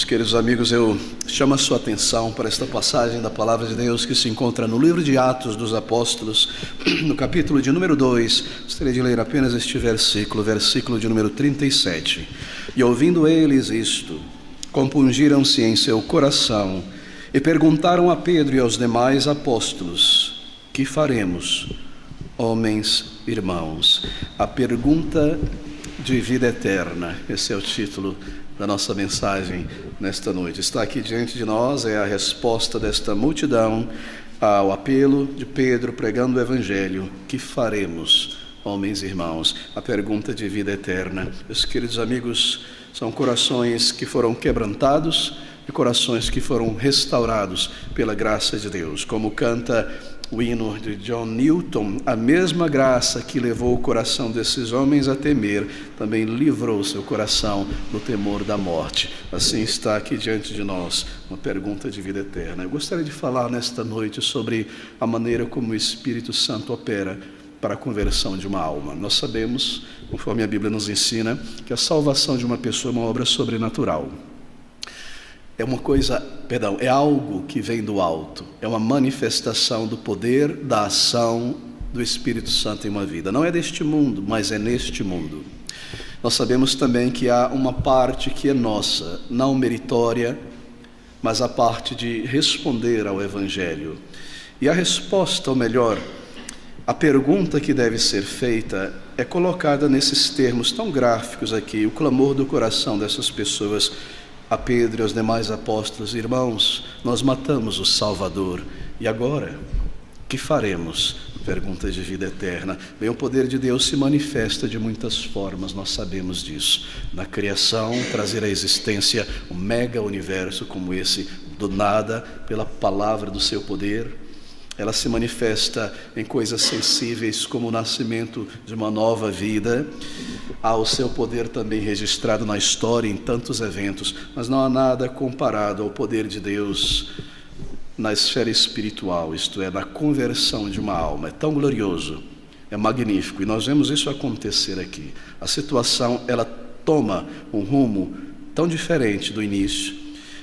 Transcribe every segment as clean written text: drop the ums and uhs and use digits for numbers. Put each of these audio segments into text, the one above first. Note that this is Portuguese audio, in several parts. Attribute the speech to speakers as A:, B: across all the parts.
A: queridos amigos, eu chamo a sua atenção para esta passagem da Palavra de Deus que se encontra no livro de Atos dos Apóstolos, no capítulo de número 2. Gostaria de ler apenas este versículo de número 37. E ouvindo eles isto, compungiram-se em seu coração e perguntaram a Pedro e aos demais apóstolos: que faremos, homens irmãos? A pergunta de vida eterna, esse é o título da nossa mensagem nesta noite. Está aqui diante de nós é a resposta desta multidão ao apelo de Pedro pregando o Evangelho. Que faremos, homens e irmãos? A pergunta de vida eterna. Meus queridos amigos, são corações que foram quebrantados e corações que foram restaurados pela graça de Deus. Como canta o hino de John Newton, a mesma graça que levou o coração desses homens a temer, também livrou seu coração do temor da morte. Assim está aqui diante de nós uma pergunta de vida eterna. Eu gostaria de falar nesta noite sobre a maneira como o Espírito Santo opera para a conversão de uma alma. Nós sabemos, conforme a Bíblia nos ensina, que a salvação de uma pessoa é uma obra sobrenatural. É algo que vem do alto, é uma manifestação do poder da ação do Espírito Santo em uma vida. Não é deste mundo, mas é neste mundo. Nós sabemos também que há uma parte que é nossa, não meritória, mas a parte de responder ao Evangelho. E a resposta, ou melhor, a pergunta que deve ser feita é colocada nesses termos tão gráficos aqui, o clamor do coração dessas pessoas a Pedro e aos demais apóstolos: irmãos, nós matamos o Salvador, e agora? Que faremos? Pergunta de vida eterna. Bem, o poder de Deus se manifesta de muitas formas, nós sabemos disso. Na criação, trazer à existência um mega universo como esse, do nada, pela palavra do seu poder. Ela se manifesta em coisas sensíveis como o nascimento de uma nova vida. Há o seu poder também registrado na história em tantos eventos, mas não há nada comparado ao poder de Deus na esfera espiritual, isto é, na conversão de uma alma. É tão glorioso, é magnífico, e nós vemos isso acontecer aqui. A situação, ela toma um rumo tão diferente do início.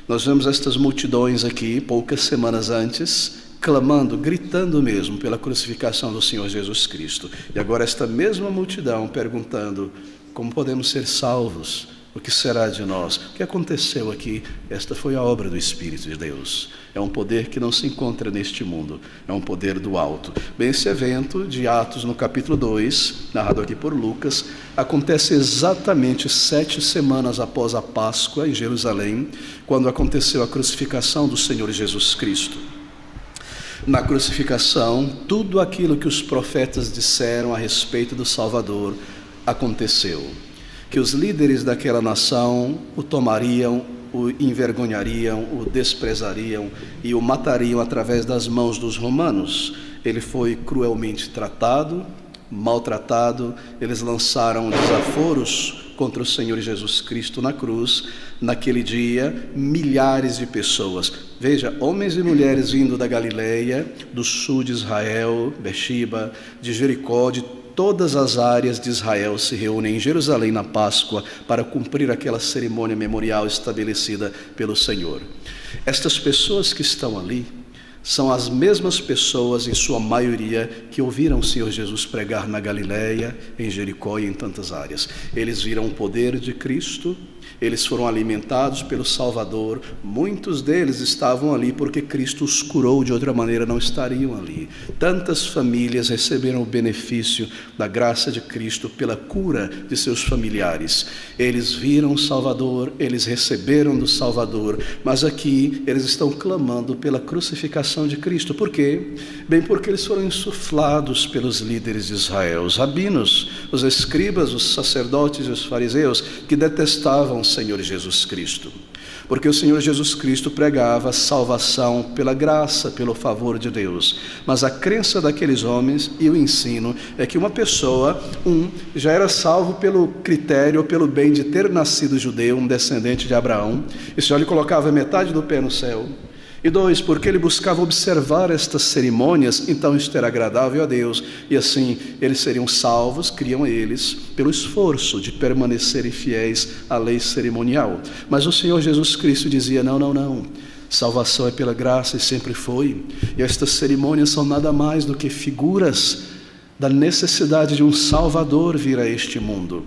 A: Nós vemos estas multidões aqui, poucas semanas antes, clamando, gritando mesmo pela crucificação do Senhor Jesus Cristo. E agora esta mesma multidão perguntando: como podemos ser salvos? O que será de nós? O que aconteceu aqui? Esta foi a obra do Espírito de Deus. É um poder que não se encontra neste mundo, é um poder do alto. Bem, esse evento de Atos no capítulo 2, narrado aqui por Lucas, acontece exatamente 7 semanas após a Páscoa em Jerusalém, quando aconteceu a crucificação do Senhor Jesus Cristo. Na crucificação, tudo aquilo que os profetas disseram a respeito do Salvador aconteceu. Que os líderes daquela nação o tomariam, o envergonhariam, o desprezariam e o matariam através das mãos dos romanos. Ele foi cruelmente tratado, maltratado. Eles lançaram desaforos contra o Senhor Jesus Cristo na cruz. Naquele dia, milhares de pessoas, veja, homens e mulheres vindo da Galileia, do sul de Israel, Bexiba, de Jericó, de todas as áreas de Israel se reúnem em Jerusalém na Páscoa para cumprir aquela cerimônia memorial estabelecida pelo Senhor. Estas pessoas que estão ali são as mesmas pessoas, em sua maioria, que ouviram o Senhor Jesus pregar na Galileia, em Jericó e em tantas áreas. Eles viram o poder de Cristo, eles foram alimentados pelo Salvador. Muitos deles estavam ali porque Cristo os curou, de outra maneira não estariam ali. Tantas famílias receberam o benefício da graça de Cristo pela cura de seus familiares. Eles viram o Salvador, eles receberam do Salvador, mas aqui eles estão clamando pela crucificação de Cristo. Por quê? Bem, porque eles foram insuflados pelos líderes de Israel, os rabinos, os escribas, os sacerdotes e os fariseus, que detestavam o Senhor Jesus Cristo. Porque o Senhor Jesus Cristo pregava salvação pela graça, pelo favor de Deus. Mas a crença daqueles homens e o ensino é que uma pessoa, já era salvo pelo critério, pelo bem de ter nascido judeu, um descendente de Abraão. E o Senhor lhe colocava metade do pé no céu E 2, porque ele buscava observar estas cerimônias, então isto era agradável a Deus, e assim eles seriam salvos, criam eles, pelo esforço de permanecerem fiéis à lei cerimonial. Mas o Senhor Jesus Cristo dizia: não, salvação é pela graça e sempre foi, e estas cerimônias são nada mais do que figuras da necessidade de um Salvador vir a este mundo,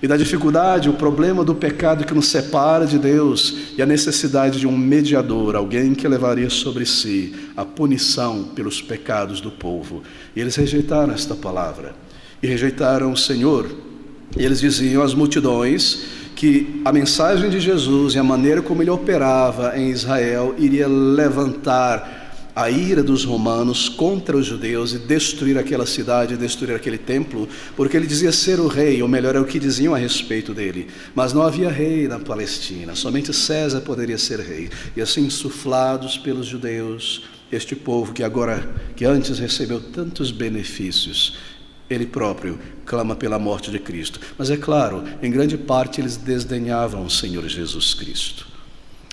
A: e da dificuldade, o problema do pecado que nos separa de Deus, e a necessidade de um mediador, alguém que levaria sobre si a punição pelos pecados do povo. E eles rejeitaram esta palavra, e rejeitaram o Senhor, e eles diziam às multidões que a mensagem de Jesus e a maneira como ele operava em Israel iria levantar a ira dos romanos contra os judeus e destruir aquela cidade, destruir aquele templo, porque ele dizia ser o rei, ou melhor, é o que diziam a respeito dele. Mas não havia rei na Palestina, somente César poderia ser rei. E assim, insuflados pelos judeus, este povo que antes recebeu tantos benefícios, ele próprio clama pela morte de Cristo. Mas é claro, em grande parte eles desdenhavam o Senhor Jesus Cristo,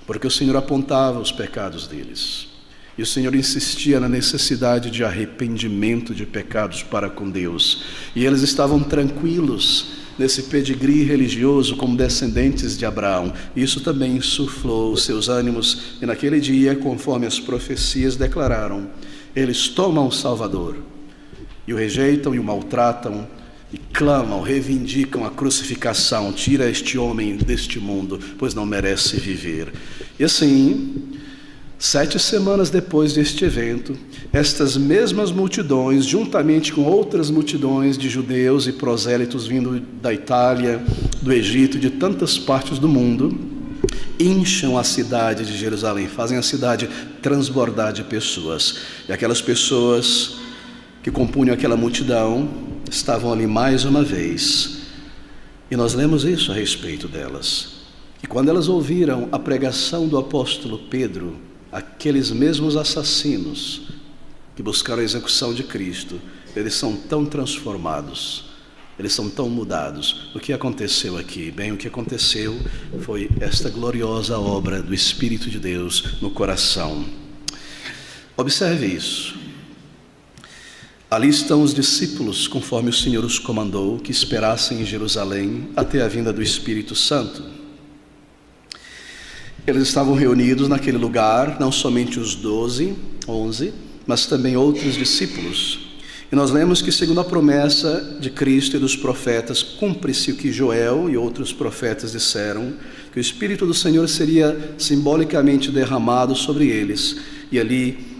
A: porque o Senhor apontava os pecados deles. E o Senhor insistia na necessidade de arrependimento de pecados para com Deus. E eles estavam tranquilos nesse pedigree religioso como descendentes de Abraão. Isso também insuflou os seus ânimos. E naquele dia, conforme as profecias declararam, eles tomam o Salvador e o rejeitam e o maltratam, e clamam, reivindicam a crucificação. Tira este homem deste mundo, pois não merece viver. E assim, 7 semanas depois deste evento, estas mesmas multidões, juntamente com outras multidões de judeus e prosélitos vindo da Itália, do Egito e de tantas partes do mundo, incham a cidade de Jerusalém, fazem a cidade transbordar de pessoas. E aquelas pessoas que compunham aquela multidão estavam ali mais uma vez. E nós lemos isso a respeito delas. E quando elas ouviram a pregação do apóstolo Pedro, aqueles mesmos assassinos que buscaram a execução de Cristo, eles são tão transformados, eles são tão mudados. O que aconteceu aqui? Bem, o que aconteceu foi esta gloriosa obra do Espírito de Deus no coração. Observe isso. Ali estão os discípulos, conforme o Senhor os comandou, que esperassem em Jerusalém até a vinda do Espírito Santo. Eles estavam reunidos naquele lugar, não somente os 11, mas também outros discípulos. E nós lemos que, segundo a promessa de Cristo e dos profetas, cumpre-se o que Joel e outros profetas disseram, que o Espírito do Senhor seria simbolicamente derramado sobre eles, e ali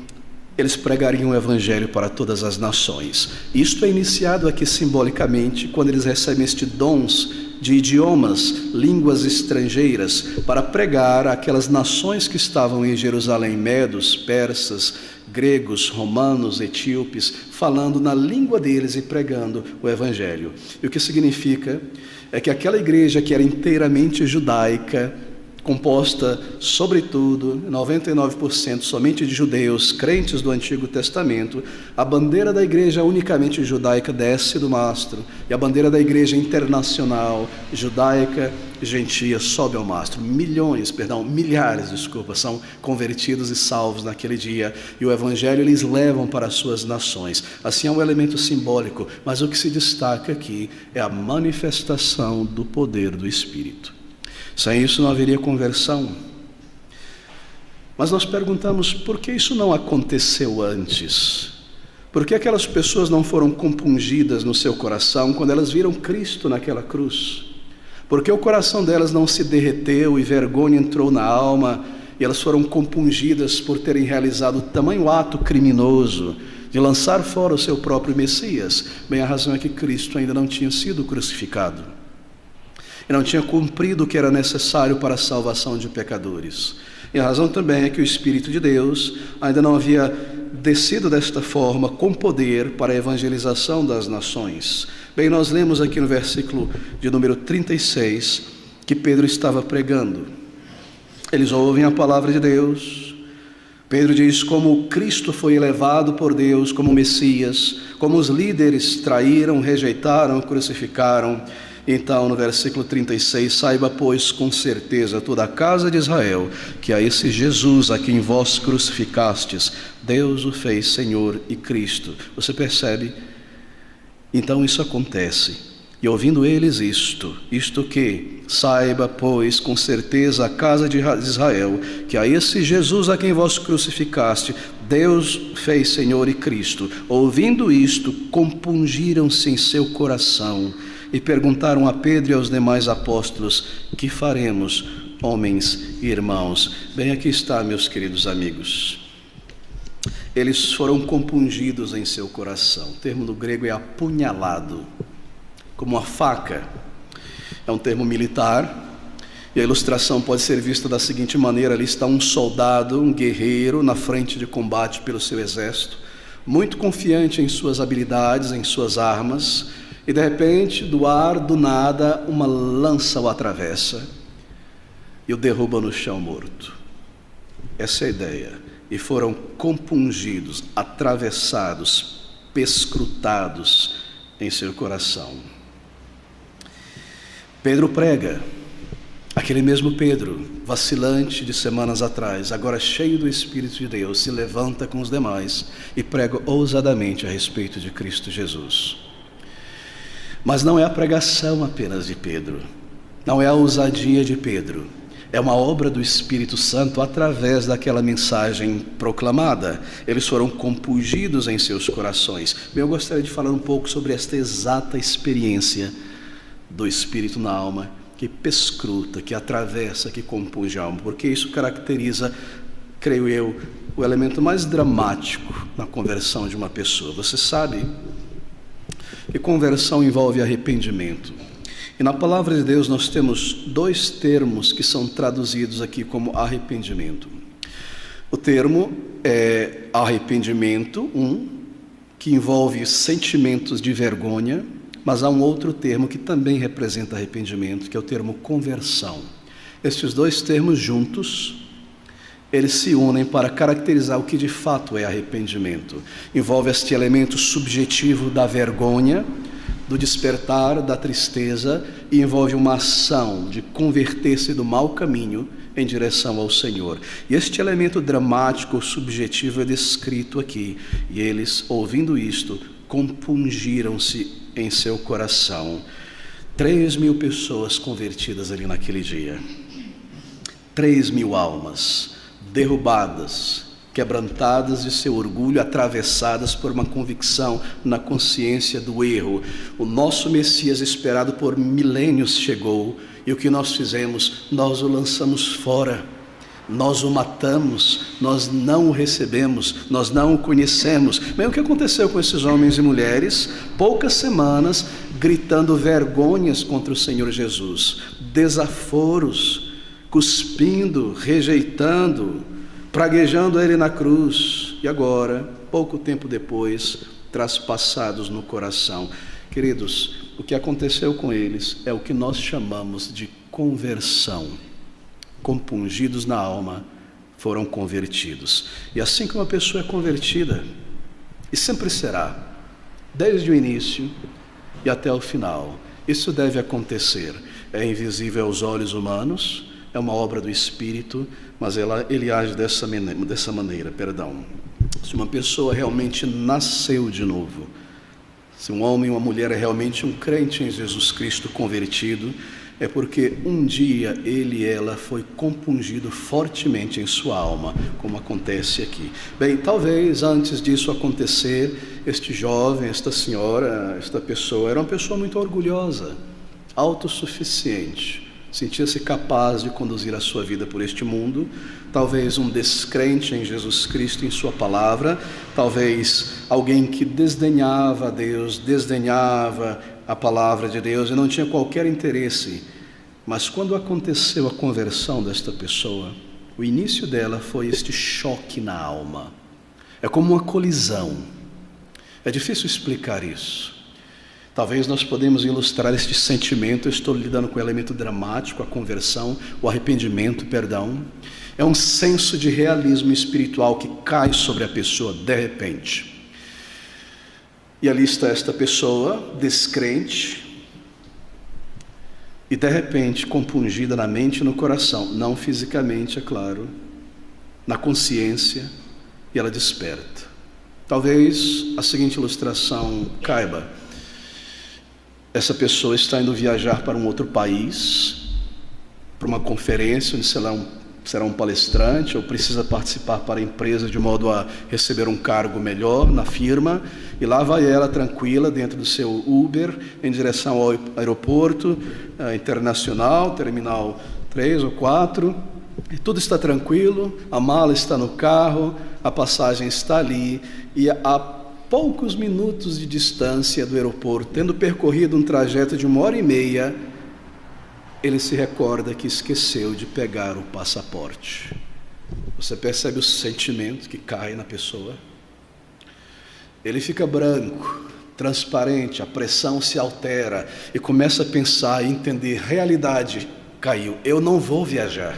A: eles pregariam o Evangelho para todas as nações. Isto é iniciado aqui simbolicamente quando eles recebem estes dons de idiomas, línguas estrangeiras, para pregar àquelas nações que estavam em Jerusalém, medos, persas, gregos, romanos, etíopes, falando na língua deles e pregando o Evangelho. E o que significa é que aquela igreja que era inteiramente judaica, composta, sobretudo, 99% somente de judeus, crentes do Antigo Testamento, a bandeira da igreja unicamente judaica desce do mastro, e a bandeira da igreja internacional, judaica, gentia, sobe ao mastro. Milhares, são convertidos e salvos naquele dia, e o Evangelho eles levam para as suas nações. Assim é um elemento simbólico, mas o que se destaca aqui é a manifestação do poder do Espírito. Sem isso não haveria conversão. Mas nós perguntamos, por que isso não aconteceu antes? Por que aquelas pessoas não foram compungidas no seu coração quando elas viram Cristo naquela cruz? Por que o coração delas não se derreteu e vergonha entrou na alma e elas foram compungidas por terem realizado tamanho ato criminoso de lançar fora o seu próprio Messias? Bem, a razão é que Cristo ainda não tinha sido crucificado e não tinha cumprido o que era necessário para a salvação de pecadores. E a razão também é que o Espírito de Deus ainda não havia descido desta forma com poder para a evangelização das nações. Bem, nós lemos aqui no versículo de número 36 que Pedro estava pregando. Eles ouvem a palavra de Deus. Pedro diz como Cristo foi elevado por Deus como Messias, como os líderes traíram, rejeitaram, crucificaram. Então, no versículo 36, saiba, pois, com certeza toda a casa de Israel, que a esse Jesus a quem vós crucificastes, Deus o fez Senhor e Cristo. Você percebe? Então isso acontece. E ouvindo eles isto que, saiba, pois, com certeza a casa de Israel, que a esse Jesus a quem vós crucificaste, Deus fez Senhor e Cristo. Ouvindo isto, compungiram-se em seu coração e perguntaram a Pedro e aos demais apóstolos: que faremos, homens e irmãos? Bem, aqui está, meus queridos amigos. Eles foram compungidos em seu coração. O termo no grego é apunhalado, como uma faca. É um termo militar. E a ilustração pode ser vista da seguinte maneira: ali está um soldado, um guerreiro na frente de combate pelo seu exército, muito confiante em suas habilidades, em suas armas, e de repente, do ar, do nada, uma lança o atravessa e o derruba no chão morto. Essa é a ideia. E foram compungidos, atravessados, perscrutados em seu coração. Pedro prega. Aquele mesmo Pedro, vacilante de semanas atrás, agora cheio do Espírito de Deus, se levanta com os demais e prega ousadamente a respeito de Cristo Jesus. Mas não é a pregação apenas de Pedro, não é a ousadia de Pedro, é uma obra do Espírito Santo através daquela mensagem proclamada. Eles foram compungidos em seus corações. Bem, eu gostaria de falar um pouco sobre esta exata experiência do Espírito na alma, que perscruta, que atravessa, que compunge a alma, porque isso caracteriza, creio eu, o elemento mais dramático na conversão de uma pessoa. Você sabe que conversão envolve arrependimento. E na palavra de Deus nós temos dois termos que são traduzidos aqui como arrependimento. O termo é arrependimento, que envolve sentimentos de vergonha, mas há um outro termo que também representa arrependimento, que é o termo conversão. Estes dois termos juntos, eles se unem para caracterizar o que de fato é arrependimento. Envolve este elemento subjetivo da vergonha, do despertar, da tristeza, e envolve uma ação de converter-se do mau caminho em direção ao Senhor. E este elemento dramático, subjetivo, é descrito aqui. E eles, ouvindo isto, compungiram-se em seu coração. 3.000 pessoas convertidas ali naquele dia. 3.000 almas derrubadas, quebrantadas de seu orgulho, atravessadas por uma convicção na consciência do erro. O nosso Messias, esperado por milênios, chegou, e o que nós fizemos? Nós o lançamos fora, nós o matamos, nós não o recebemos, nós não o conhecemos. Bem, o que aconteceu com esses homens e mulheres? Poucas semanas gritando vergonhas contra o Senhor Jesus, desaforos, cuspindo, rejeitando, praguejando ele na cruz, e agora, pouco tempo depois, traspassados no coração. Queridos, o que aconteceu com eles é o que nós chamamos de conversão. Compungidos na alma, foram convertidos. E assim que uma pessoa é convertida, e sempre será, desde o início e até o final, isso deve acontecer. É invisível aos olhos humanos, é uma obra do Espírito, mas ele age dessa maneira. Se uma pessoa realmente nasceu de novo, se um homem ou uma mulher é realmente um crente em Jesus Cristo convertido, é porque um dia ele e ela foi compungido fortemente em sua alma, como acontece aqui. Bem, talvez antes disso acontecer, este jovem, esta senhora, esta pessoa, era uma pessoa muito orgulhosa, autossuficiente, sentia-se capaz de conduzir a sua vida por este mundo, talvez um descrente em Jesus Cristo, em sua palavra, talvez alguém que desdenhava a Deus, desdenhava a palavra de Deus e não tinha qualquer interesse. Mas quando aconteceu a conversão desta pessoa, o início dela foi este choque na alma. É como uma colisão. É difícil explicar isso. Talvez nós podemos ilustrar este sentimento. Eu estou lidando com o elemento dramático, a conversão, o arrependimento, perdão. É um senso de realismo espiritual que cai sobre a pessoa de repente. E ali está esta pessoa, descrente, e de repente compungida na mente e no coração, não fisicamente, é claro, na consciência, e ela desperta. Talvez a seguinte ilustração caiba. Essa pessoa está indo viajar para um outro país, para uma conferência onde será um palestrante, ou precisa participar para a empresa de modo a receber um cargo melhor na firma, e lá vai ela tranquila dentro do seu Uber em direção ao aeroporto internacional, terminal 3 ou 4, e tudo está tranquilo, a mala está no carro, a passagem está ali, e a poucos minutos de distância do aeroporto, tendo percorrido um trajeto de 1h30, ele se recorda que esqueceu de pegar o passaporte. Você percebe o sentimento que cai na pessoa? Ele fica branco, transparente, a pressão se altera e começa a pensar e entender: realidade caiu, eu não vou viajar,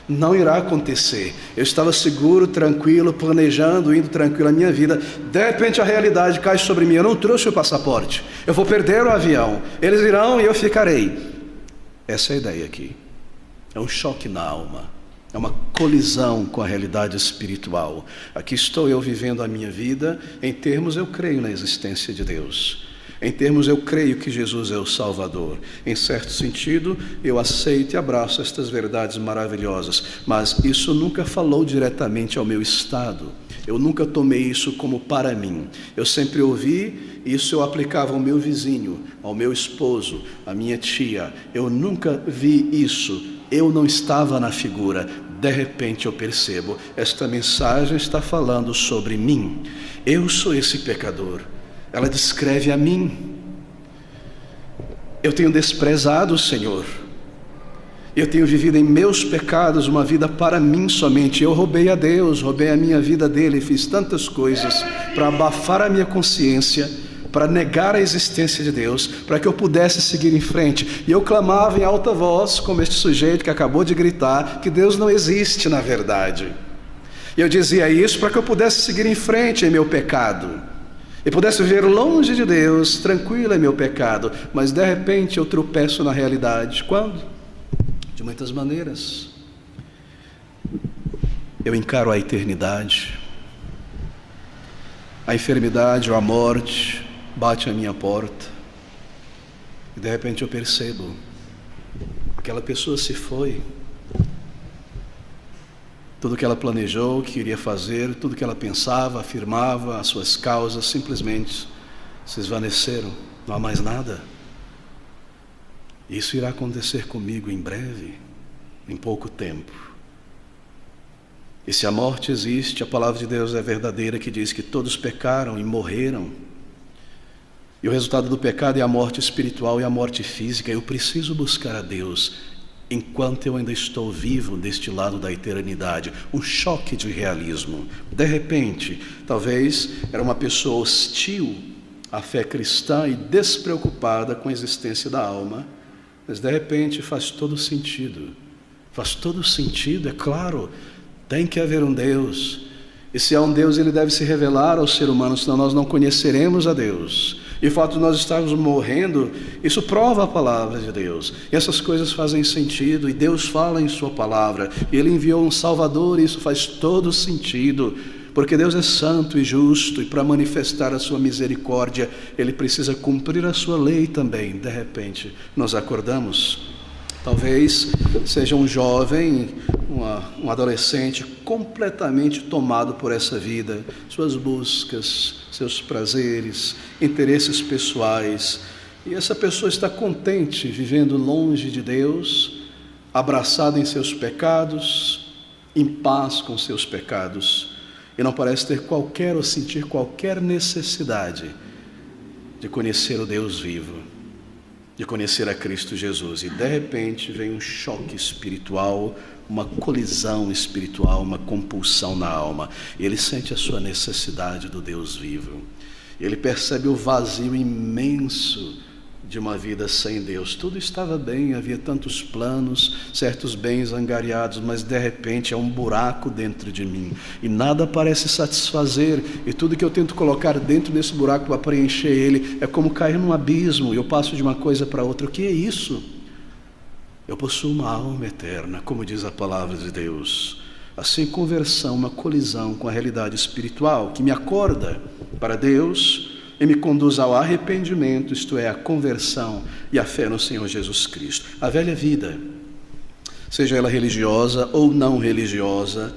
A: não irá acontecer. Eu estava seguro, tranquilo, planejando, indo tranquilo a minha vida. De repente a realidade cai sobre mim. Eu não trouxe o passaporte, eu vou perder o avião, eles irão e eu ficarei. Essa é a ideia aqui. É um choque na alma, é uma colisão com a realidade espiritual. Aqui estou eu vivendo a minha vida, em termos eu creio na existência de Deus, em termos eu creio que Jesus é o Salvador, em certo sentido eu aceito e abraço estas verdades maravilhosas, mas isso nunca falou diretamente ao meu estado, eu nunca tomei isso como para mim. Eu sempre ouvi isso, eu aplicava ao meu vizinho, ao meu esposo, à minha tia. Eu nunca vi isso, eu não estava na figura. De repente eu percebo, esta mensagem está falando sobre mim. Eu sou esse pecador. Ela descreve a mim. Eu tenho desprezado o Senhor. Eu tenho vivido em meus pecados uma vida para mim somente. Eu roubei a Deus, roubei a minha vida dele, fiz tantas coisas para abafar a minha consciência, para negar a existência de Deus, para que eu pudesse seguir em frente. E eu clamava em alta voz, como este sujeito que acabou de gritar, que Deus não existe na verdade. E eu dizia isso para que eu pudesse seguir em frente em meu pecado, e pudesse viver longe de Deus, tranquilo em meu pecado. Mas de repente eu tropeço na realidade. Quando? De muitas maneiras. Eu encaro a eternidade. A enfermidade ou a morte bate à minha porta. E de repente eu percebo: aquela pessoa se foi. Tudo que ela planejou, que iria fazer, tudo que ela pensava, afirmava, as suas causas simplesmente se esvaneceram. Não há mais nada. Isso irá acontecer comigo em breve, em pouco tempo. E se a morte existe, a palavra de Deus é verdadeira, que diz que todos pecaram e morreram. E o resultado do pecado é a morte espiritual e a morte física. Eu preciso buscar a Deus enquanto eu ainda estou vivo deste lado da eternidade. Um choque de realismo. De repente, talvez era uma pessoa hostil à fé cristã e despreocupada com a existência da alma. Mas de repente faz todo sentido. Faz todo sentido, é claro. Tem que haver um Deus. E se há um Deus, ele deve se revelar ao ser humano, senão nós não conheceremos a Deus. E o fato de nós estarmos morrendo, isso prova a palavra de Deus. E essas coisas fazem sentido, e Deus fala em sua palavra. E ele enviou um Salvador, e isso faz todo sentido. Porque Deus é santo e justo, e para manifestar a sua misericórdia, ele precisa cumprir a sua lei também. De repente, nós acordamos. Talvez seja um jovem, um adolescente completamente tomado por essa vida, suas buscas, seus prazeres, interesses pessoais. E essa pessoa está contente, vivendo longe de Deus, abraçado em seus pecados, em paz com seus pecados. E não parece ter qualquer ou sentir qualquer necessidade de conhecer o Deus vivo, de conhecer a Cristo Jesus. E de repente vem um choque espiritual, uma colisão espiritual, uma compulsão na alma. E ele sente a sua necessidade do Deus vivo. Ele percebe o vazio imenso de uma vida sem Deus. Tudo estava bem, havia tantos planos, certos bens angariados, mas de repente é um buraco dentro de mim e nada parece satisfazer, e tudo que eu tento colocar dentro desse buraco para preencher ele é como cair num abismo, e eu passo de uma coisa para outra. O que é isso? Eu possuo uma alma eterna, como diz a palavra de Deus. Assim, conversão, uma colisão com a realidade espiritual que me acorda para Deus e me conduz ao arrependimento, isto é, a conversão e a fé no Senhor Jesus Cristo. A velha vida, seja ela religiosa ou não religiosa,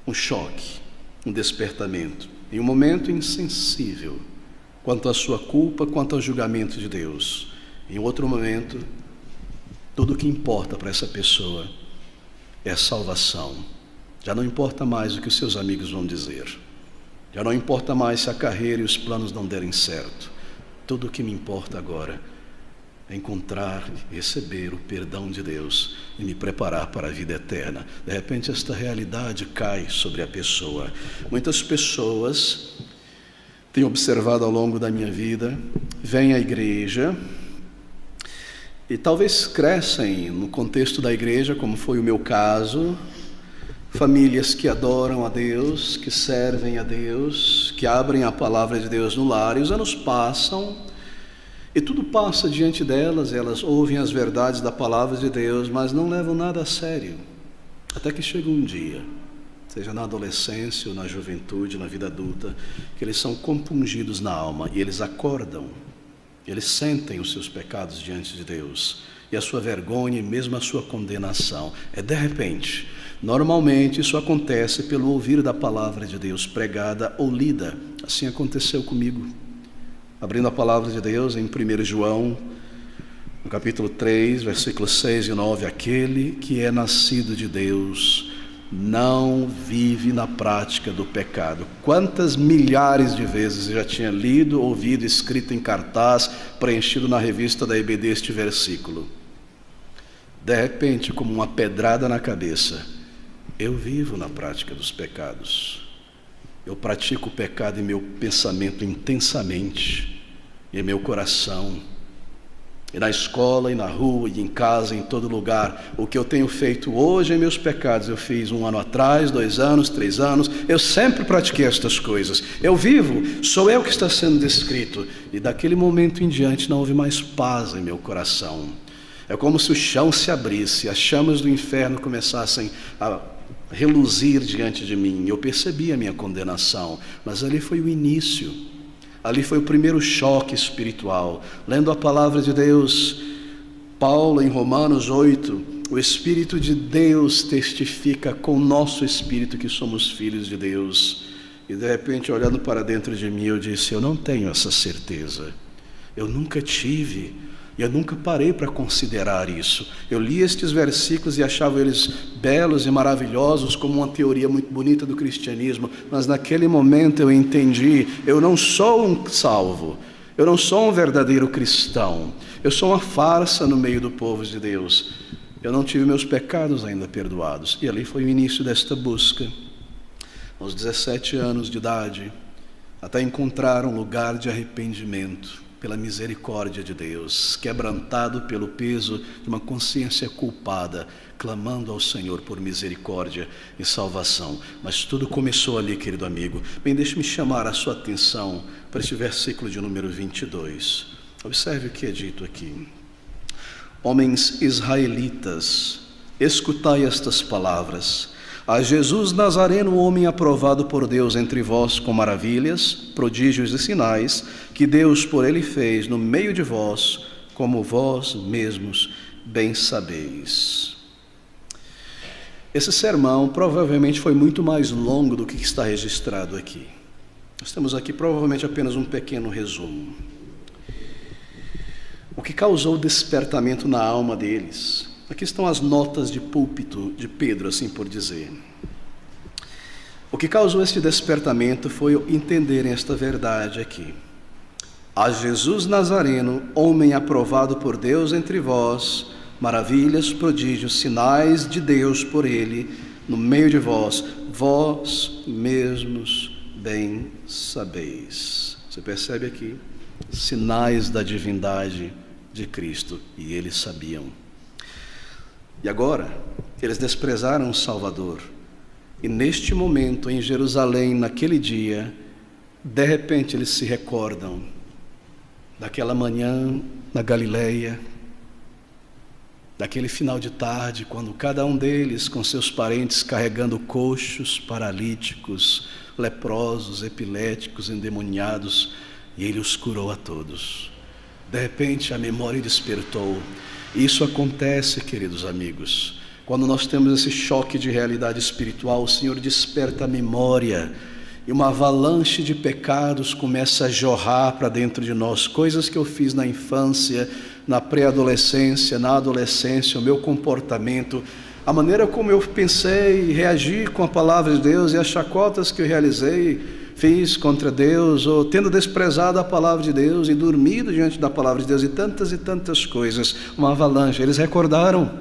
A: um choque, um despertamento, em um momento insensível quanto à sua culpa, quanto ao julgamento de Deus. Em outro momento, tudo o que importa para essa pessoa é a salvação. Já não importa mais o que os seus amigos vão dizer. Já não importa mais se a carreira e os planos não derem certo. Tudo o que me importa agora é encontrar e receber o perdão de Deus e me preparar para a vida eterna. De repente, esta realidade cai sobre a pessoa. Muitas pessoas tenho observado ao longo da minha vida, vêm à igreja e talvez crescem no contexto da igreja, como foi o meu caso, famílias que adoram a Deus, que servem a Deus, que abrem a palavra de Deus no lar, e os anos passam e tudo passa diante delas, elas ouvem as verdades da palavra de Deus, mas não levam nada a sério, até que chega um dia, seja na adolescência ou na juventude, na vida adulta, que eles são compungidos na alma e eles acordam, eles sentem os seus pecados diante de Deus e a sua vergonha e mesmo a sua condenação. É de repente. Normalmente isso acontece pelo ouvir da palavra de Deus pregada ou lida. Assim aconteceu comigo. Abrindo a palavra de Deus em 1 João, no capítulo 3, versículos 6 e 9, aquele que é nascido de Deus não vive na prática do pecado. Quantas milhares de vezes eu já tinha lido, ouvido, escrito em cartaz, preenchido na revista da EBD este versículo. De repente, como uma pedrada na cabeça, eu vivo na prática dos pecados. Eu pratico o pecado em meu pensamento intensamente, em meu coração, e na escola, e na rua, e em casa, em todo lugar. O que eu tenho feito hoje em meus pecados, eu fiz 1 ano atrás, 2 anos, 3 anos, eu sempre pratiquei estas coisas. Eu vivo, sou eu que está sendo descrito. E daquele momento em diante não houve mais paz em meu coração. É como se o chão se abrisse, as chamas do inferno começassem a reluzir diante de mim. Eu percebi a minha condenação, mas ali foi o início. Ali foi o primeiro choque espiritual. Lendo a palavra de Deus, Paulo em Romanos 8, o Espírito de Deus testifica com o nosso espírito que somos filhos de Deus. E de repente, olhando para dentro de mim, eu disse, eu não tenho essa certeza. Eu nunca tive. E eu nunca parei para considerar isso. Eu li estes versículos e achava eles belos e maravilhosos, como uma teoria muito bonita do cristianismo, mas naquele momento eu entendi, eu não sou um salvo, eu não sou um verdadeiro cristão, eu sou uma farsa no meio do povo de Deus. Eu não tive meus pecados ainda perdoados. E ali foi o início desta busca, aos 17 anos de idade, até encontrar um lugar de arrependimento, pela misericórdia de Deus, quebrantado pelo peso de uma consciência culpada, clamando ao Senhor por misericórdia e salvação. Mas tudo começou ali, querido amigo. Bem, deixe-me chamar a sua atenção para este versículo de número 22. Observe o que é dito aqui. Homens israelitas, escutai estas palavras. A Jesus Nazareno, homem aprovado por Deus entre vós com maravilhas, prodígios e sinais, que Deus por ele fez no meio de vós, como vós mesmos bem sabeis. Esse sermão provavelmente foi muito mais longo do que está registrado aqui. Nós temos aqui provavelmente apenas um pequeno resumo. O que causou despertamento na alma deles? Aqui estão as notas de púlpito de Pedro, assim por dizer. O que causou este despertamento foi entenderem esta verdade aqui. A Jesus Nazareno, homem aprovado por Deus entre vós, maravilhas, prodígios, sinais de Deus por ele, no meio de vós, vós mesmos bem sabeis. Você percebe aqui? Sinais da divindade de Cristo, e eles sabiam. E agora, eles desprezaram o Salvador. E neste momento, em Jerusalém, naquele dia, de repente eles se recordam daquela manhã na Galileia, daquele final de tarde, quando cada um deles, com seus parentes, carregando coxos, paralíticos, leprosos, epiléticos, endemoniados, e ele os curou a todos. De repente a memória despertou. Isso acontece, queridos amigos, quando nós temos esse choque de realidade espiritual. O Senhor desperta a memória e uma avalanche de pecados começa a jorrar para dentro de nós. Coisas que eu fiz na infância, na pré-adolescência, na adolescência, o meu comportamento, a maneira como eu pensei e reagi com a palavra de Deus e as chacotas que eu fiz contra Deus, ou tendo desprezado a palavra de Deus e dormido diante da palavra de Deus, e tantas coisas. Uma avalanche. Eles recordaram,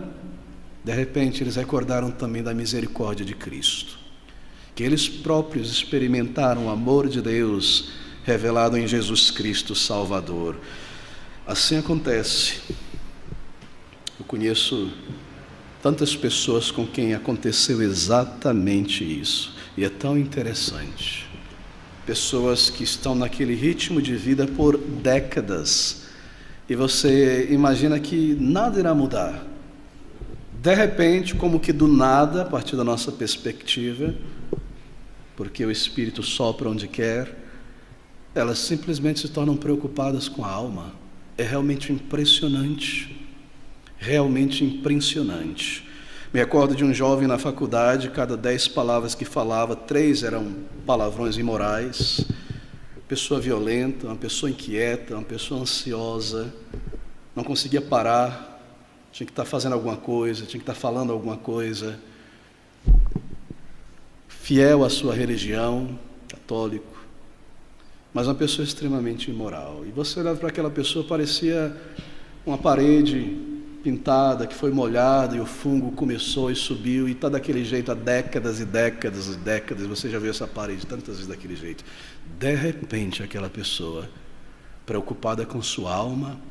A: de repente eles recordaram também da misericórdia de Cristo, que eles próprios experimentaram o amor de Deus revelado em Jesus Cristo Salvador. Assim acontece. Eu conheço tantas pessoas com quem aconteceu exatamente isso, e é tão interessante. Pessoas que estão naquele ritmo de vida por décadas, e você imagina que nada irá mudar. De repente, como que do nada, a partir da nossa perspectiva, porque o Espírito sopra onde quer, elas simplesmente se tornam preocupadas com a alma. É realmente impressionante, realmente impressionante. Me recordo de um jovem na faculdade, cada 10 palavras que falava, 3 eram palavrões imorais. Pessoa violenta, uma pessoa inquieta, uma pessoa ansiosa, não conseguia parar, tinha que estar fazendo alguma coisa, tinha que estar falando alguma coisa. Fiel à sua religião, católico, mas uma pessoa extremamente imoral. E você olhava para aquela pessoa, parecia uma parede pintada que foi molhada e o fungo começou e subiu, e está daquele jeito há décadas e décadas e décadas. Você já viu essa parede tantas vezes daquele jeito. De repente aquela pessoa, preocupada com sua alma,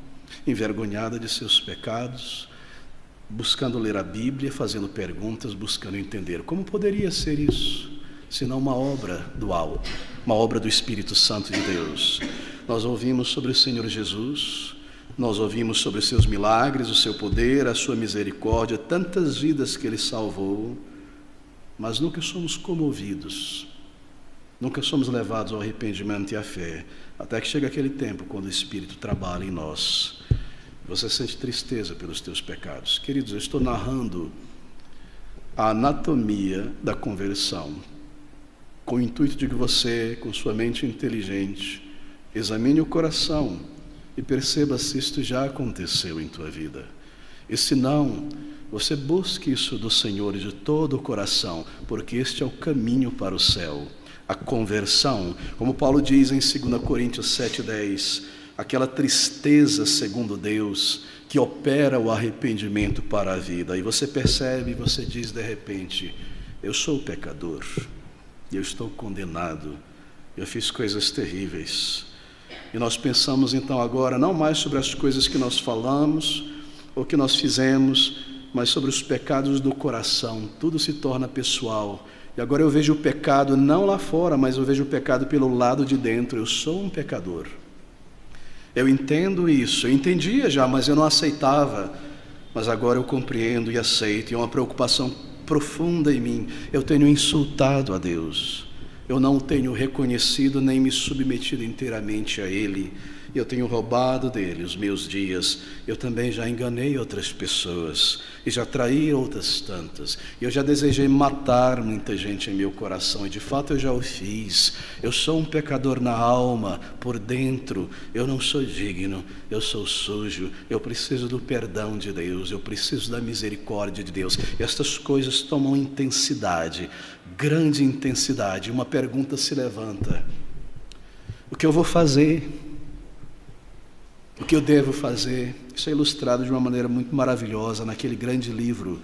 A: envergonhada de seus pecados, buscando ler a Bíblia, fazendo perguntas, buscando entender. Como poderia ser isso, senão uma obra do alto, uma obra do Espírito Santo de Deus? Nós ouvimos sobre o Senhor Jesus, nós ouvimos sobre os seus milagres, o seu poder, a sua misericórdia, tantas vidas que Ele salvou, mas nunca somos comovidos, nunca somos levados ao arrependimento e à fé, até que chega aquele tempo quando o Espírito trabalha em nós. Você sente tristeza pelos teus pecados. Queridos, eu estou narrando a anatomia da conversão, com o intuito de que você, com sua mente inteligente, examine o coração e perceba se isto já aconteceu em tua vida. E se não, você busque isso do Senhor de todo o coração, porque este é o caminho para o céu. A conversão, como Paulo diz em 2 Coríntios 7,10, aquela tristeza segundo Deus, que opera o arrependimento para a vida. E você percebe, você diz de repente, eu sou pecador, eu estou condenado, eu fiz coisas terríveis. E nós pensamos então agora não mais sobre as coisas que nós falamos ou que nós fizemos, mas sobre os pecados do coração. Tudo se torna pessoal. E agora eu vejo o pecado não lá fora, mas eu vejo o pecado pelo lado de dentro. Eu sou um pecador. Eu entendo isso, eu entendia já, mas eu não aceitava. Mas agora eu compreendo e aceito, e é uma preocupação profunda em mim. Eu tenho insultado a Deus, eu não tenho reconhecido nem me submetido inteiramente a Ele. Eu tenho roubado dele os meus dias. Eu também já enganei outras pessoas e já traí outras tantas. Eu já desejei matar muita gente em meu coração, e de fato eu já o fiz. Eu sou um pecador na alma, por dentro. Eu não sou digno, eu sou sujo. Eu preciso do perdão de Deus, eu preciso da misericórdia de Deus. E estas coisas tomam intensidade, grande intensidade. Uma pergunta se levanta: o que eu vou fazer? O que eu devo fazer? Isso é ilustrado de uma maneira muito maravilhosa naquele grande livro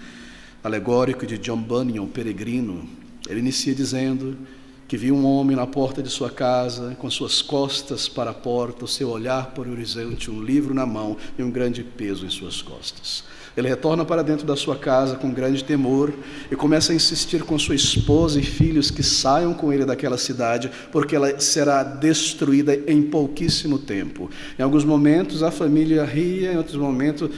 A: alegórico de John Bunyan, o Peregrino. Ele inicia dizendo que viu um homem na porta de sua casa, com suas costas para a porta, o seu olhar para o horizonte, um livro na mão e um grande peso em suas costas. Ele retorna para dentro da sua casa com grande temor e começa a insistir com sua esposa e filhos que saiam com ele daquela cidade, porque ela será destruída em pouquíssimo tempo. Em alguns momentos a família ria, em outros momentos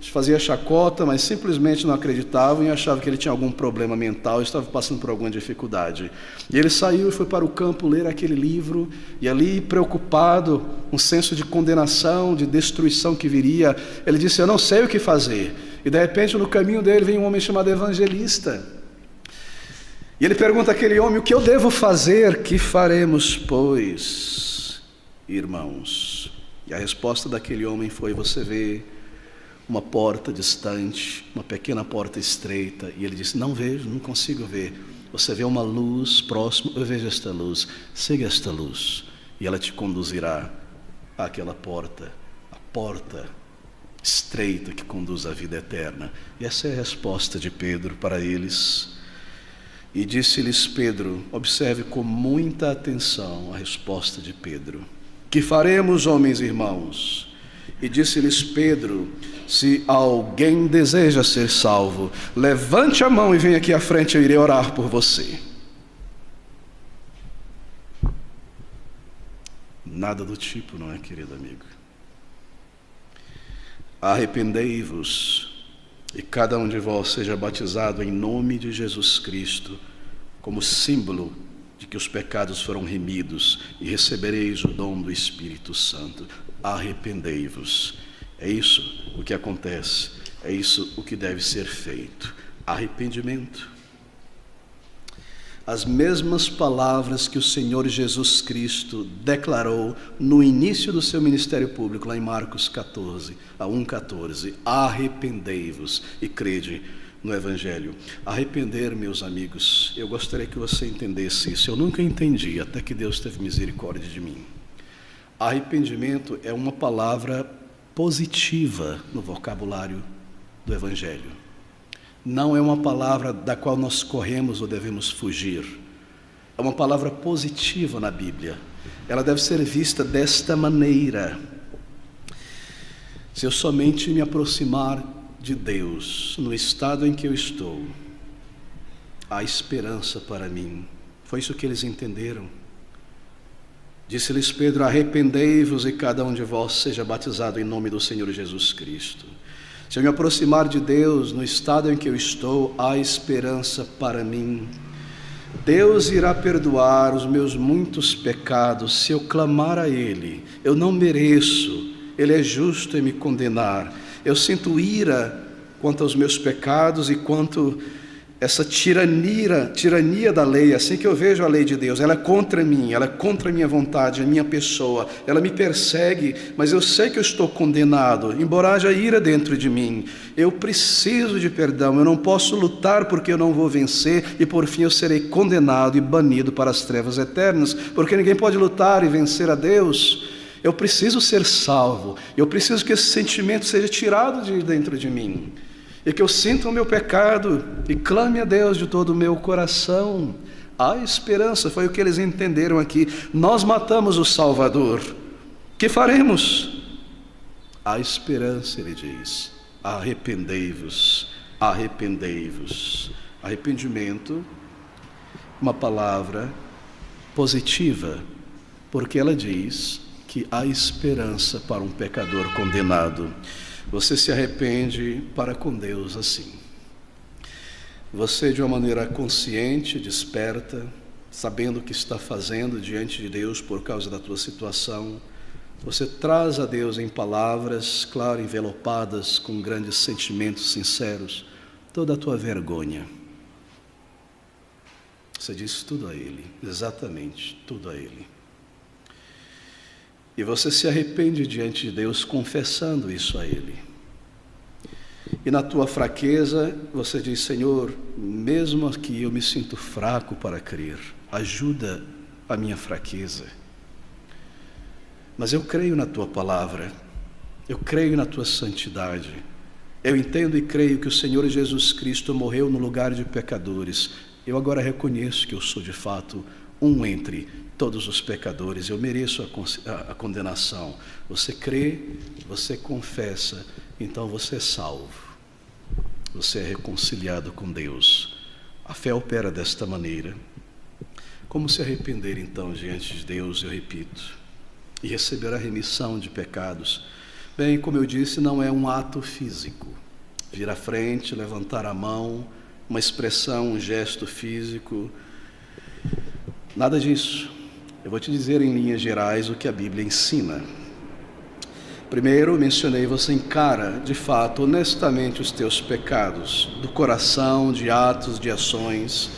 A: fazia chacota, mas simplesmente não acreditavam e achavam que ele tinha algum problema mental, estava passando por alguma dificuldade. E ele saiu e foi para o campo ler aquele livro, e ali, preocupado, um senso de condenação, de destruição que viria, ele disse: eu não sei o que fazer. E de repente no caminho dele vem um homem chamado Evangelista. E ele pergunta àquele homem: o que eu devo fazer? Que faremos, pois, irmãos? E a resposta daquele homem foi: você vê uma porta distante, uma pequena porta estreita. E ele disse: não vejo, não consigo ver. Você vê uma luz próxima, eu vejo esta luz, siga esta luz, e ela te conduzirá àquela porta, a porta estreita que conduz à vida eterna. E essa é a resposta de Pedro para eles. E disse-lhes Pedro, observe com muita atenção a resposta de Pedro: que faremos, homens e irmãos? E disse-lhes Pedro: se alguém deseja ser salvo, levante a mão e venha aqui à frente, eu irei orar por você. Nada do tipo, não é, querido amigo? Arrependei-vos, e cada um de vós seja batizado em nome de Jesus Cristo, como símbolo de que os pecados foram remidos, e recebereis o dom do Espírito Santo. Arrependei-vos. É isso o que acontece, é isso o que deve ser feito. Arrependimento. As mesmas palavras que o Senhor Jesus Cristo declarou no início do seu ministério público, lá em Marcos 14, a 1,14: arrependei-vos e crede no Evangelho. Arrepender, meus amigos, eu gostaria que você entendesse isso. Eu nunca entendi, até que Deus teve misericórdia de mim. Arrependimento é uma palavra positiva no vocabulário do Evangelho. Não é uma palavra da qual nós corremos ou devemos fugir. É uma palavra positiva na Bíblia. Ela deve ser vista desta maneira: se eu somente me aproximar de Deus no estado em que eu estou, há esperança para mim. Foi isso que eles entenderam. Disse-lhes Pedro: arrependei-vos e cada um de vós seja batizado em nome do Senhor Jesus Cristo. Se eu me aproximar de Deus no estado em que eu estou, há esperança para mim. Deus irá perdoar os meus muitos pecados se eu clamar a Ele. Eu não mereço, Ele é justo em me condenar. Eu sinto ira quanto aos meus pecados e quanto essa tirania da lei. Assim que eu vejo a lei de Deus, ela é contra mim, ela é contra a minha vontade, a minha pessoa, ela me persegue, mas eu sei que eu estou condenado, embora haja ira dentro de mim. Eu preciso de perdão, eu não posso lutar porque eu não vou vencer, e por fim eu serei condenado e banido para as trevas eternas, porque ninguém pode lutar e vencer a Deus. Eu preciso ser salvo, eu preciso que esse sentimento seja tirado de dentro de mim, e que eu sinta o meu pecado e clame a Deus de todo o meu coração. Há esperança, foi o que eles entenderam aqui. Nós matamos o Salvador, que faremos? Há esperança, ele diz: arrependei-vos, arrependei-vos. Arrependimento, uma palavra positiva, porque ela diz que há esperança para um pecador condenado. Você se arrepende para com Deus assim. Você, de uma maneira consciente, desperta, sabendo o que está fazendo diante de Deus por causa da tua situação, você traz a Deus em palavras, claro, envelopadas com grandes sentimentos sinceros, toda a tua vergonha. Você diz tudo a Ele, exatamente tudo a Ele. E você se arrepende diante de Deus confessando isso a Ele. E na tua fraqueza você diz: Senhor, mesmo aqui eu me sinto fraco para crer, ajuda a minha fraqueza. Mas eu creio na tua palavra, eu creio na tua santidade. Eu entendo e creio que o Senhor Jesus Cristo morreu no lugar de pecadores. Eu agora reconheço que eu sou de fato um entre todos os pecadores, eu mereço a condenação. Você crê, você confessa, então você é salvo. Você é reconciliado com Deus. A fé opera desta maneira. Como se arrepender então diante de Deus, eu repito, e receber a remissão de pecados? Bem, como eu disse, não é um ato físico. Vir à frente, levantar a mão, uma expressão, um gesto físico, nada disso. Eu vou te dizer em linhas gerais o que a Bíblia ensina. Primeiro, mencionei, você encara, de fato, honestamente os teus pecados, do coração, de atos, de ações.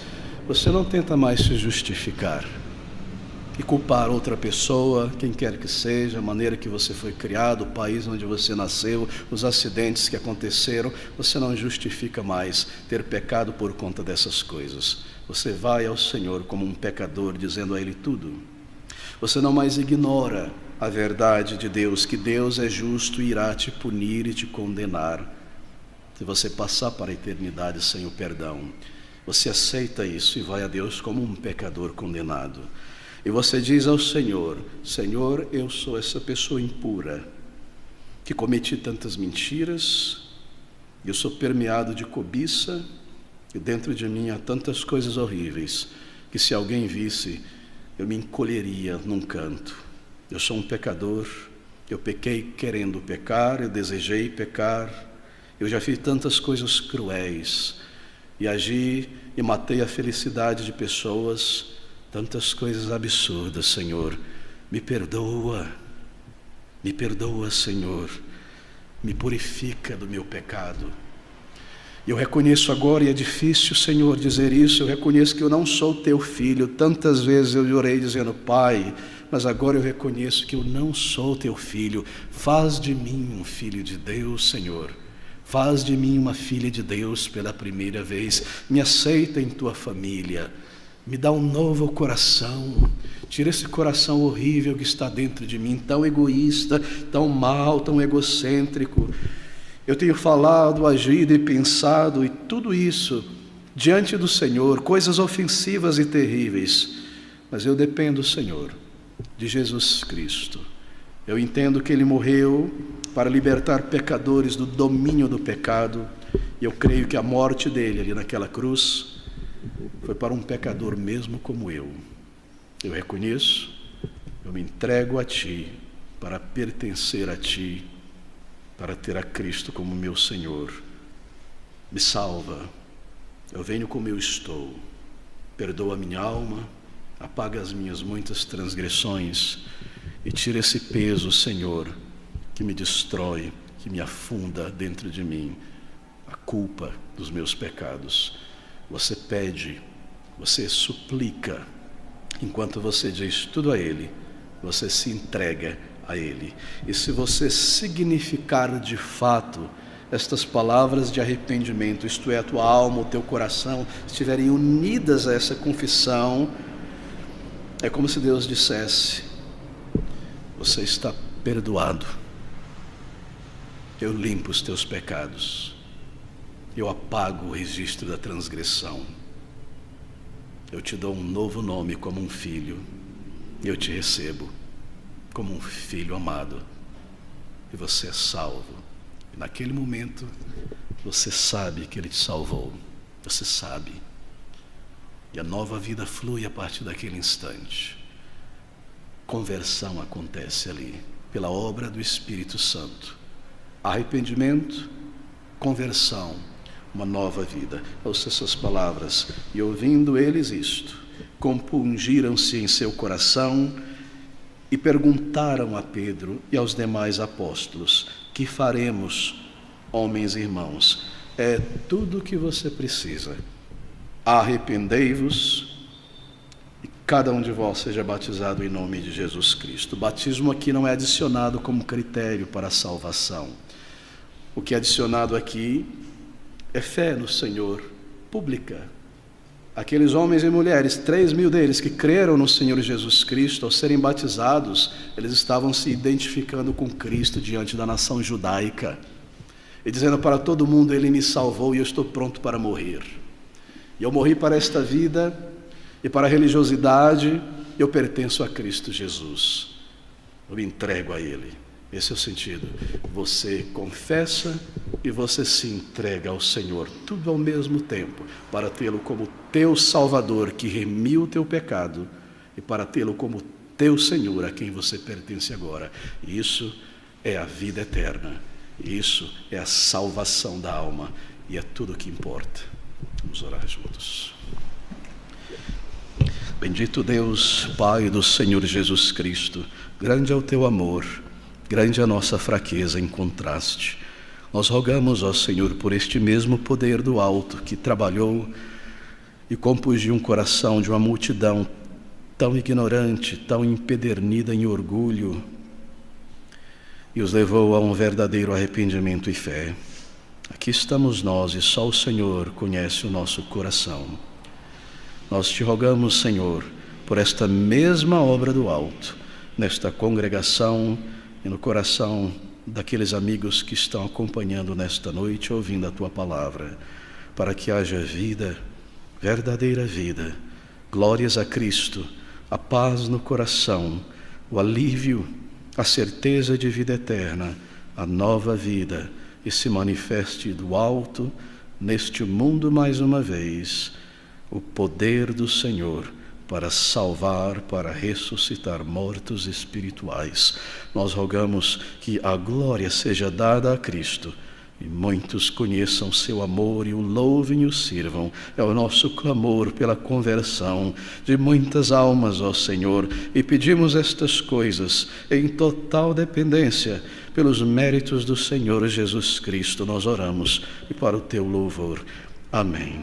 A: Você não tenta mais se justificar e culpar outra pessoa, quem quer que seja, a maneira que você foi criado, o país onde você nasceu, os acidentes que aconteceram. Você não justifica mais ter pecado por conta dessas coisas. Você vai ao Senhor como um pecador, dizendo a Ele tudo. Você não mais ignora a verdade de Deus, que Deus é justo e irá te punir e te condenar se você passar para a eternidade sem o perdão. Você aceita isso e vai a Deus como um pecador condenado. E você diz ao Senhor: Senhor, eu sou essa pessoa impura, que cometi tantas mentiras, eu sou permeado de cobiça, e dentro de mim há tantas coisas horríveis, que se alguém visse, eu me encolheria num canto. Eu sou um pecador, eu pequei querendo pecar, eu desejei pecar, eu já fiz tantas coisas cruéis, e agi e matei a felicidade de pessoas, tantas coisas absurdas, Senhor. Me perdoa, Senhor, me purifica do meu pecado. Eu reconheço agora, e é difícil, Senhor, dizer isso, eu reconheço que eu não sou teu filho. Tantas vezes eu orei dizendo: Pai, mas agora eu reconheço que eu não sou teu filho. Faz de mim um filho de Deus, Senhor. Faz de mim uma filha de Deus pela primeira vez. Me aceita em tua família. Me dá um novo coração. Tira esse coração horrível que está dentro de mim, tão egoísta, tão mau, tão egocêntrico. Eu tenho falado, agido e pensado, e tudo isso diante do Senhor, coisas ofensivas e terríveis, mas eu dependo, Senhor, de Jesus Cristo. Eu entendo que Ele morreu para libertar pecadores do domínio do pecado, e eu creio que a morte dele ali naquela cruz foi para um pecador mesmo como eu. Eu reconheço, eu me entrego a Ti, para pertencer a Ti, para ter a Cristo como meu Senhor. Me salva, eu venho como eu estou, perdoa a minha alma, apaga as minhas muitas transgressões e tira esse peso, Senhor, que me destrói, que me afunda dentro de mim, a culpa dos meus pecados. Você pede, você suplica, enquanto você diz tudo a Ele, você se entrega a Ele. E se você significar de fato estas palavras de arrependimento, isto é, a tua alma, o teu coração, estiverem unidas a essa confissão, é como se Deus dissesse: você está perdoado, eu limpo os teus pecados, eu apago o registro da transgressão, eu te dou um novo nome como um filho, eu te recebo como um filho amado, e você é salvo. E naquele momento você sabe que Ele te salvou, você sabe, e a nova vida flui a partir daquele instante. Conversão acontece ali pela obra do Espírito Santo. Arrependimento, conversão, uma nova vida. Ouça essas palavras: e ouvindo eles isto, compungiram-se em seu coração e perguntaram a Pedro e aos demais apóstolos: que faremos, homens e irmãos? É tudo o que você precisa. Arrependei-vos e cada um de vós seja batizado em nome de Jesus Cristo. O batismo aqui não é adicionado como critério para a salvação. O que é adicionado aqui é fé no Senhor, pública. Aqueles homens e mulheres, 3.000 deles que creram no Senhor Jesus Cristo, ao serem batizados, eles estavam se identificando com Cristo diante da nação judaica e dizendo para todo mundo: Ele me salvou e eu estou pronto para morrer. E eu morri para esta vida e para a religiosidade, eu pertenço a Cristo Jesus. Eu me entrego a Ele. Esse é o sentido. Você confessa e você se entrega ao Senhor, tudo ao mesmo tempo, para tê-lo como teu Salvador, que remiu o teu pecado, e para tê-lo como teu Senhor, a quem você pertence agora. E isso é a vida eterna. Isso é a salvação da alma e é tudo o que importa. Vamos orar juntos. Bendito Deus, Pai do Senhor Jesus Cristo, grande é o teu amor, grande é a nossa fraqueza em contraste. Nós rogamos, ó Senhor, por este mesmo poder do alto que trabalhou e compungiu um coração de uma multidão tão ignorante, tão empedernida em orgulho, e os levou a um verdadeiro arrependimento e fé. Aqui estamos nós e só o Senhor conhece o nosso coração. Nós te rogamos, Senhor, por esta mesma obra do alto, nesta congregação e no coração daqueles amigos que estão acompanhando nesta noite, ouvindo a tua palavra, para que haja vida, verdadeira vida, glórias a Cristo, a paz no coração, o alívio, a certeza de vida eterna, a nova vida, e se manifeste do alto, neste mundo mais uma vez, o poder do Senhor para salvar, para ressuscitar mortos espirituais. Nós rogamos que a glória seja dada a Cristo e muitos conheçam seu amor e o louvem e o sirvam. É o nosso clamor pela conversão de muitas almas, ó Senhor, e pedimos estas coisas em total dependência pelos méritos do Senhor Jesus Cristo. Nós oramos e para o teu louvor. Amém.